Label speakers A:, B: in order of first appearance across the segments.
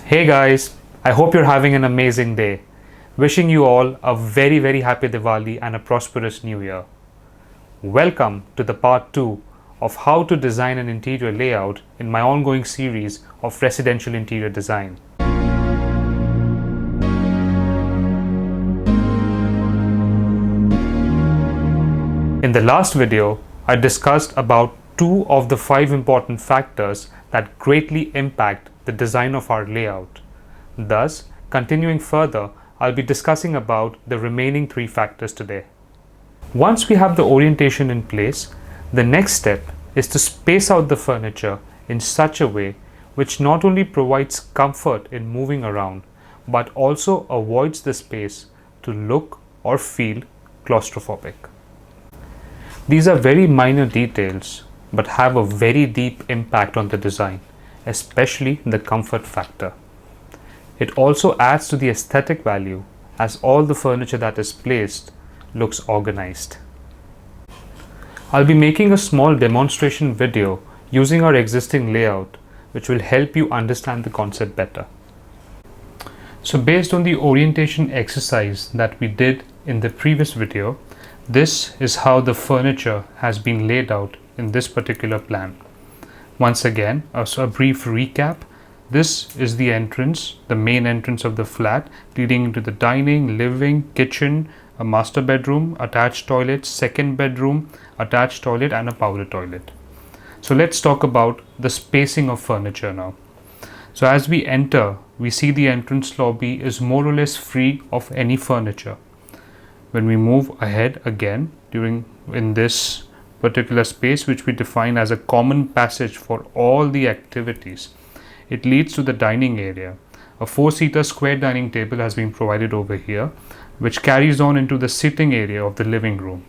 A: Hey guys, I hope you're having an amazing day. Wishing you all a very happy Diwali and a prosperous new year. Welcome to the part 2 of how to design an interior layout in my ongoing series of residential interior design. In the last video, I discussed about 2 of the 5 important factors that greatly impact the design of our layout. Thus, continuing further, I'll be discussing about the remaining 3 factors today. Once we have the orientation in place, the next step is to space out the furniture in such a way which not only provides comfort in moving around, but also avoids the space to look or feel claustrophobic. These are very minor details, but have a very deep impact on the design, especially the comfort factor. It also adds to the aesthetic value as all the furniture that is placed looks organized. I'll be making a small demonstration video using our existing layout, which will help you understand the concept better. So based on the orientation exercise that we did in the previous video, this is how the furniture has been laid out in this particular plan. Once again, a brief recap. This is the entrance, the main entrance of the flat, leading into the dining, living, kitchen, a master bedroom, attached toilet, second bedroom, attached toilet, and a powder toilet. So let's talk about the spacing of furniture now. So as we enter, we see the entrance lobby is more or less free of any furniture. When we move ahead again in this particular space, which we define as a common passage for all the activities, it leads to the dining area. A 4-seater square dining table has been provided over here, which carries on into the sitting area of the living room.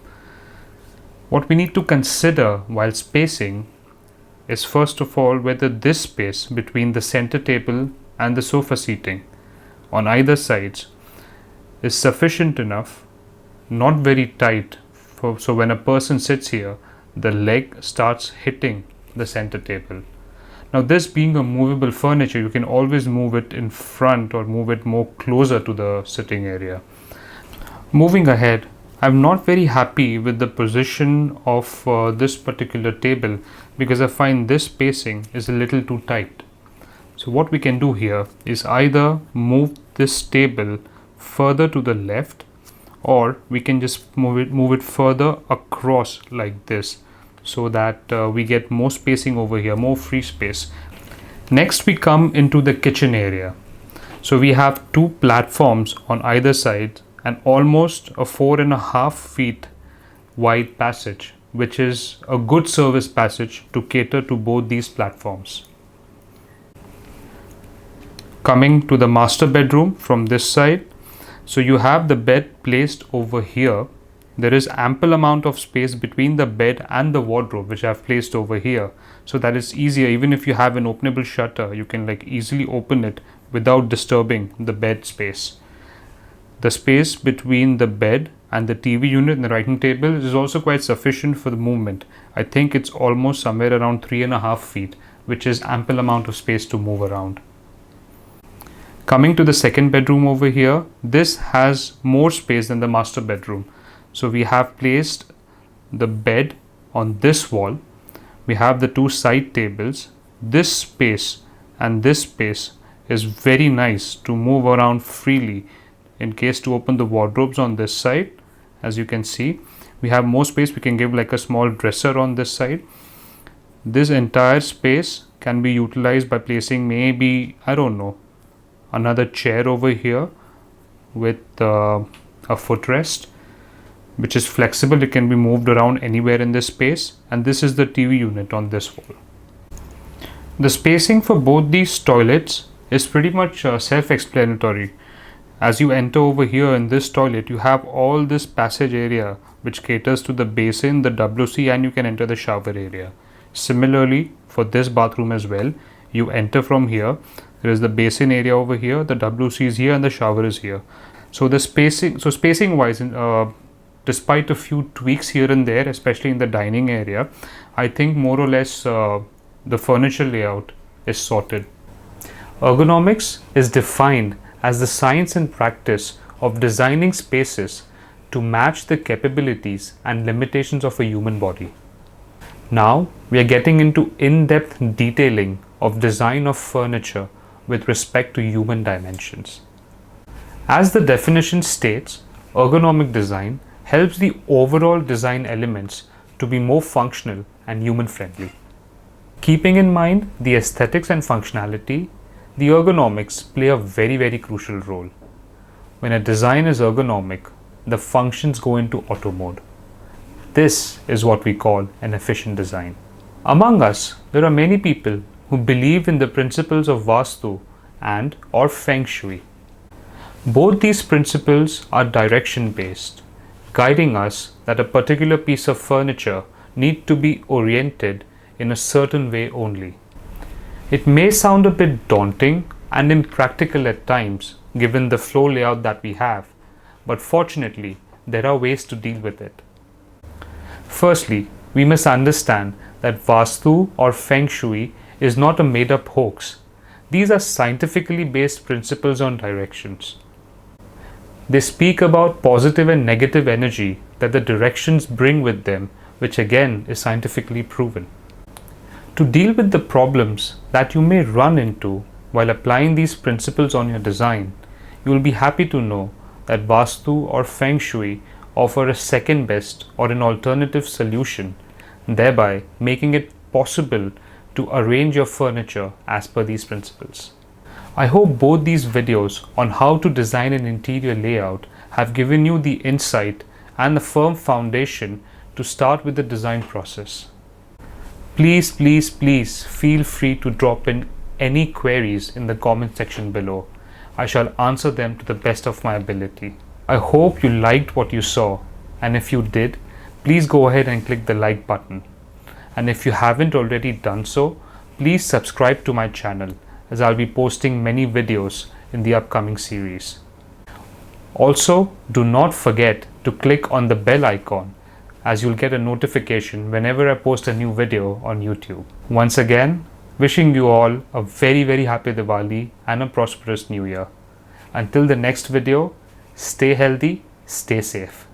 A: What we need to consider while spacing is first of all whether this space between the center table and the sofa seating on either sides is sufficient enough, not very tight, so when a person sits here, the leg starts hitting the center table. Now this being a movable furniture, you can always move it in front or move it more closer to the sitting area. Moving ahead, I'm not very happy with the position of this particular table because I find this spacing is a little too tight. So what we can do here is either move this table further to the left, or we can just move it further across like this, so that we get more spacing over here, more free space. Next we come into the kitchen area. So we have 2 platforms on either side and almost a 4.5 feet wide passage, which is a good service passage to cater to both these platforms. Coming to the master bedroom from this side, so you have the bed placed over here. There is ample amount of space between the bed and the wardrobe, which I have placed over here, so that it's easier. Even if you have an openable shutter, you can easily open it without disturbing the bed space. The space between the bed and the TV unit and the writing table is also quite sufficient for the movement. I think it's almost somewhere around 3.5 feet, which is ample amount of space to move around. Coming to the second bedroom over here, this has more space than the master bedroom. So we have placed the bed on this wall. We have the 2 side tables. This space and this space is very nice to move around freely in case to open the wardrobes on this side. As you can see, we have more space. We can give a small dresser on this side. This entire space can be utilized by placing maybe, I don't know, another chair over here with a footrest, which is flexible. It can be moved around anywhere in this space, and this is the TV unit on this wall. The spacing for both these toilets is pretty much self-explanatory. As you enter over here in this toilet, you have all this passage area which caters to the basin, the WC, and you can enter the shower area. Similarly, for this bathroom as well, you enter from here. There is the basin area over here, the WC is here, and the shower is here. So the spacing wise, despite a few tweaks here and there, especially in the dining area, I think more or less the furniture layout is sorted. Ergonomics is defined as the science and practice of designing spaces to match the capabilities and limitations of a human body. Now we are getting into in-depth detailing of design of furniture with respect to human dimensions. As the definition states, ergonomic design helps the overall design elements to be more functional and human-friendly. Keeping in mind the aesthetics and functionality, the ergonomics play a very crucial role. When a design is ergonomic, the functions go into auto mode. This is what we call an efficient design. Among us, there are many people who believe in the principles of Vastu and or Feng Shui. Both these principles are direction based, guiding us that a particular piece of furniture need to be oriented in a certain way only. It may sound a bit daunting and impractical at times given the floor layout that we have, but fortunately there are ways to deal with it. Firstly, we must understand that Vastu or Feng Shui is not a made up hoax. These are scientifically based principles on directions. They speak about positive and negative energy that the directions bring with them, which again is scientifically proven. To deal with the problems that you may run into while applying these principles on your design, you will be happy to know that Vastu or Feng Shui offer a second best or an alternative solution, thereby making it possible to arrange your furniture as per these principles. I hope both these videos on how to design an interior layout have given you the insight and the firm foundation to start with the design process. Please feel free to drop in any queries in the comment section below. I shall answer them to the best of my ability. I hope you liked what you saw, and if you did, please go ahead and click the like button. And if you haven't already done so, please subscribe to my channel, as I'll be posting many videos in the upcoming series. Also, do not forget to click on the bell icon, as you'll get a notification whenever I post a new video on YouTube. Once again, wishing you all a very happy Diwali and a prosperous new year. Until the next video, stay healthy, stay safe.